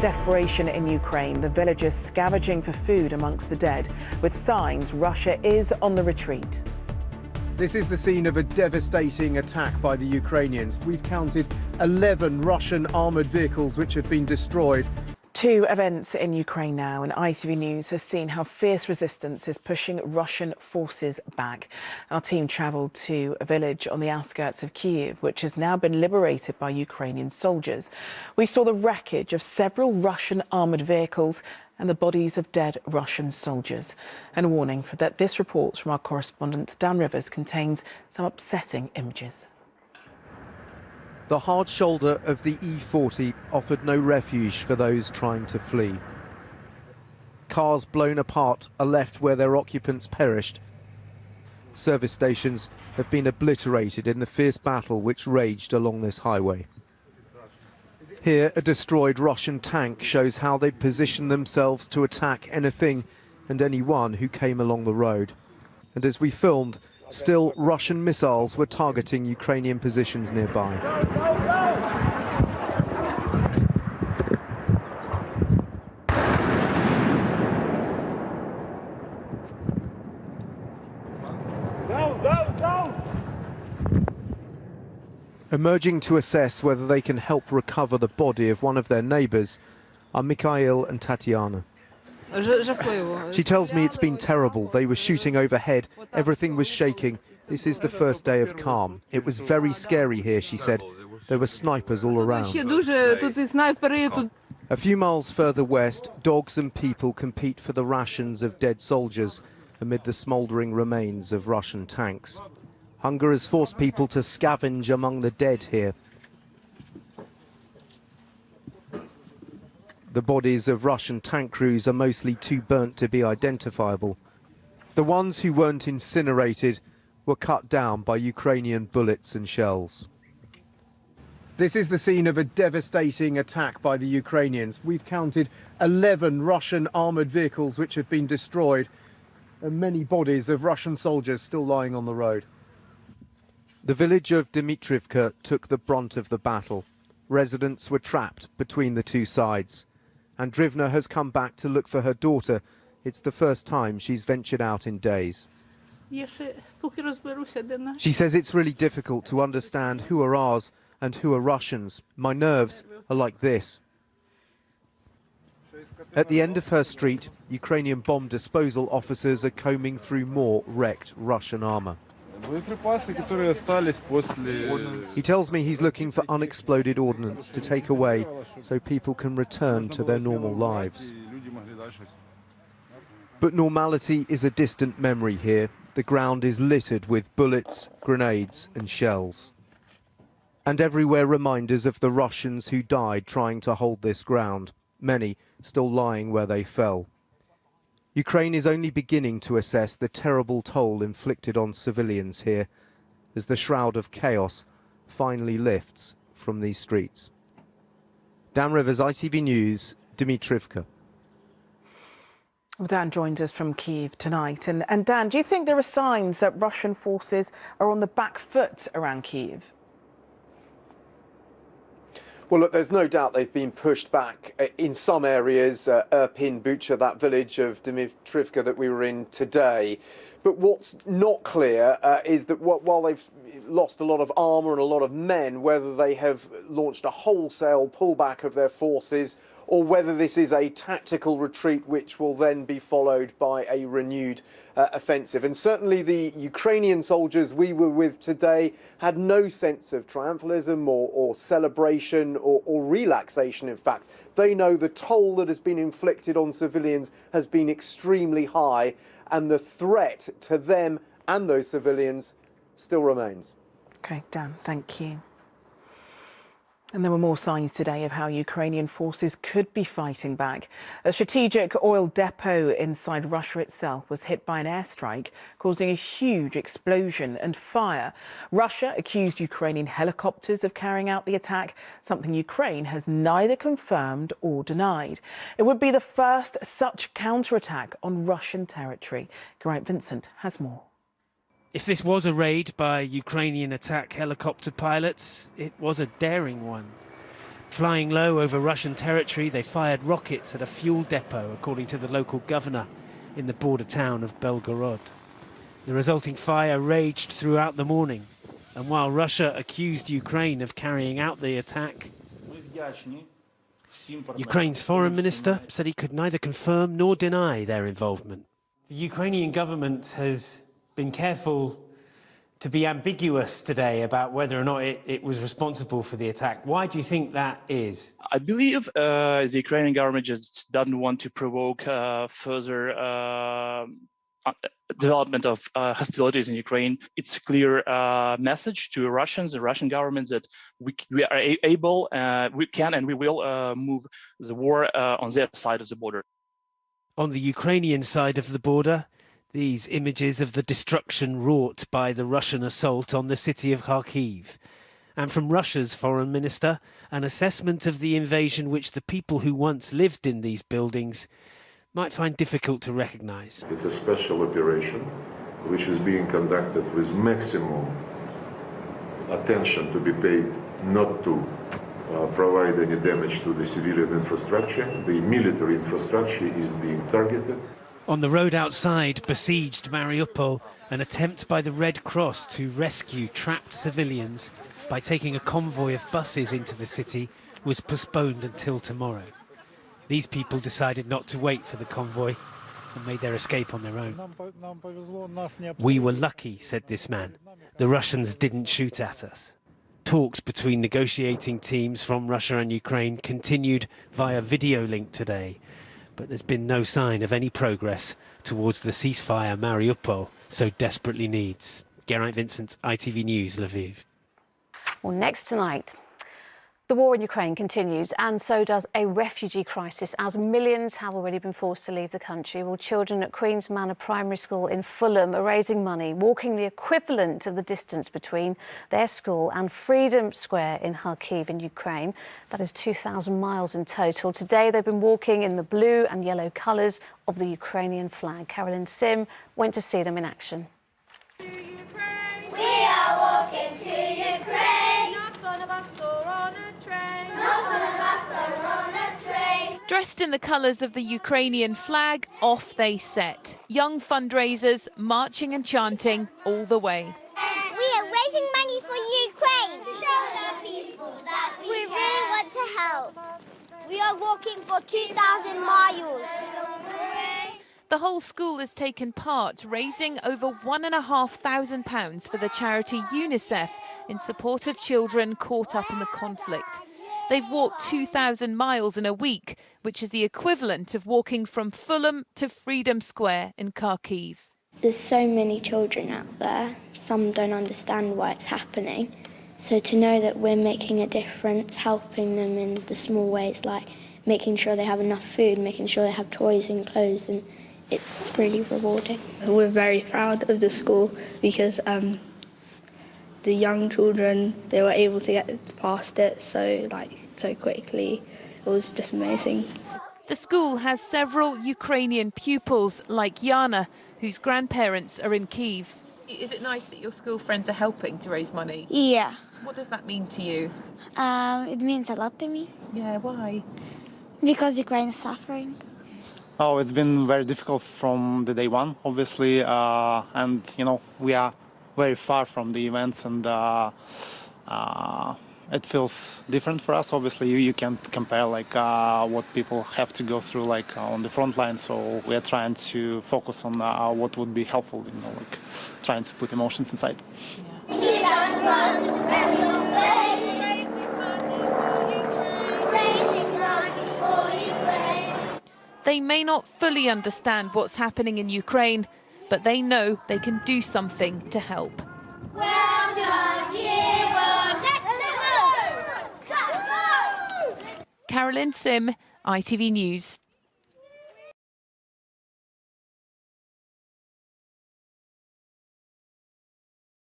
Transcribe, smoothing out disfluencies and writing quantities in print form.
Desperation in Ukraine, the villagers scavenging for food amongst the dead, with signs Russia is on the retreat. This is the scene of a devastating attack by the Ukrainians. We've counted 11 Russian armoured vehicles which have been destroyed. Two events in Ukraine now, and ITV News has seen how fierce resistance is pushing Russian forces back. Our team travelled to a village on the outskirts of Kiev, which has now been liberated by Ukrainian soldiers. We saw the wreckage of several Russian armoured vehicles and the bodies of dead Russian soldiers. And a warning that this report from our correspondent Dan Rivers contains some upsetting images. The hard shoulder of the E40 offered no refuge for those trying to flee. Cars blown apart are left where their occupants perished. Service stations have been obliterated in the fierce battle which raged along this highway. Here, a destroyed Russian tank shows how they positioned themselves to attack anything and anyone who came along the road. And as we filmed, still Russian missiles were targeting Ukrainian positions nearby. Emerging to assess whether they can help recover the body of one of their neighbours are Mikhail and Tatiana. She tells me it's been terrible. They were shooting overhead. Everything was shaking. This is the first day of calm. It was very scary here, she said. There were snipers all around. A few miles further west, dogs and people compete for the rations of dead soldiers amid the smouldering remains of Russian tanks. Hunger has forced people to scavenge among the dead here. The bodies of Russian tank crews are mostly too burnt to be identifiable. The ones who weren't incinerated were cut down by Ukrainian bullets and shells. This is the scene of a devastating attack by the Ukrainians. We've counted 11 Russian armoured vehicles which have been destroyed, and many bodies of Russian soldiers still lying on the road. The village of Dmitrivka took the brunt of the battle. Residents were trapped between the two sides. Andrivna has come back to look for her daughter. It's the first time she's ventured out in days. She says it's really difficult to understand who are ours and who are Russians. My nerves are like this. At the end of her street, Ukrainian bomb disposal officers are combing through more wrecked Russian armour. He tells me he's looking for unexploded ordnance to take away so people can return to their normal lives. But normality is a distant memory here. The ground is littered with bullets, grenades and shells. And everywhere reminders of the Russians who died trying to hold this ground, many still lying where they fell. Ukraine is only beginning to assess the terrible toll inflicted on civilians here as the shroud of chaos finally lifts from these streets. Dan Rivers, ITV News, Dmitrivka. Well, Dan joins us from Kiev tonight. And Dan, do you think there are signs that Russian forces are on the back foot around Kiev? Well, look, there's no doubt they've been pushed back in some areas, Irpin, Bucha, that village of Dmitrivka that we were in today. But what's not clear is that while they've lost a lot of armour and a lot of men, whether they have launched a wholesale pullback of their forces or whether this is a tactical retreat which will then be followed by a renewed offensive. And certainly the Ukrainian soldiers we were with today had no sense of triumphalism or celebration or relaxation, in fact. They know the toll that has been inflicted on civilians has been extremely high, and the threat to them and those civilians still remains. OK, Dan, thank you. And there were more signs today of how Ukrainian forces could be fighting back. A strategic oil depot inside Russia itself was hit by an airstrike, causing a huge explosion and fire. Russia accused Ukrainian helicopters of carrying out the attack, something Ukraine has neither confirmed or denied. It would be the first such counterattack on Russian territory. Geraint Vincent has more. If this was a raid by Ukrainian attack helicopter pilots, it was a daring one. Flying low over Russian territory, they fired rockets at a fuel depot, according to the local governor in the border town of Belgorod. The resulting fire raged throughout the morning, and while Russia accused Ukraine of carrying out the attack, Ukraine's foreign minister said he could neither confirm nor deny their involvement. The Ukrainian government has been careful to be ambiguous today about whether or not it was responsible for the attack. Why do you think that is? I believe the Ukrainian government just doesn't want to provoke further development of hostilities in Ukraine. It's a clear message to Russians, the Russian government, that we are able, we can and we will move the war on their side of the border. On the Ukrainian side of the border, these images of the destruction wrought by the Russian assault on the city of Kharkiv. And from Russia's foreign minister, an assessment of the invasion which the people who once lived in these buildings might find difficult to recognise. It's a special operation which is being conducted with maximum attention to be paid not to provide any damage to the civilian infrastructure. The military infrastructure is being targeted. On the road outside besieged Mariupol, an attempt by the Red Cross to rescue trapped civilians by taking a convoy of buses into the city was postponed until tomorrow. These people decided not to wait for the convoy and made their escape on their own. We were lucky, said this man. The Russians didn't shoot at us. Talks between negotiating teams from Russia and Ukraine continued via video link today, but there's been no sign of any progress towards the ceasefire Mariupol so desperately needs. Geraint Vincent, ITV News, Lviv. Well, next tonight, the war in Ukraine continues, and so does a refugee crisis, as millions have already been forced to leave the country. Well, children at Queen's Manor Primary School in Fulham are raising money, walking the equivalent of the distance between their school and Freedom Square in Harkeve in Ukraine. That is 2,000 miles in total. Today, they've been walking in the blue and yellow colours of the Ukrainian flag. Carolyn Sim went to see them in action. We are walking to Ukraine. Not on a bus or on a train. Not on a bus or on a train. Dressed in the colours of the Ukrainian flag, off they set. Young fundraisers marching and chanting all the way. We are raising money for Ukraine. To show the people that we really want to help. We are walking for 2,000 miles. The whole school has taken part, raising over £1,500 for the charity UNICEF in support of children caught up in the conflict. They've walked 2,000 miles in a week, which is the equivalent of walking from Fulham to Freedom Square in Kharkiv. There's so many children out there. Some don't understand why it's happening. So to know that we're making a difference, helping them in the small ways, like making sure they have enough food, making sure they have toys and clothes, and it's really rewarding. We're very proud of the school because the young children, they were able to get past it so quickly. It was just amazing. The school has several Ukrainian pupils like Yana, whose grandparents are in Kiev. Is it nice that your school friends are helping to raise money? Yeah. What does that mean to you? It means a lot to me. Yeah, why? Because Ukraine is suffering. Oh, it's been very difficult from the day one, obviously, and we are very far from the events, and it feels different for us. Obviously, you can't compare what people have to go through on the front line. So we are trying to focus on what would be helpful, trying to put emotions inside. They may not fully understand what's happening in Ukraine, but they know they can do something to help. Well done, year one. Let's go! Carolyn Sim, ITV News.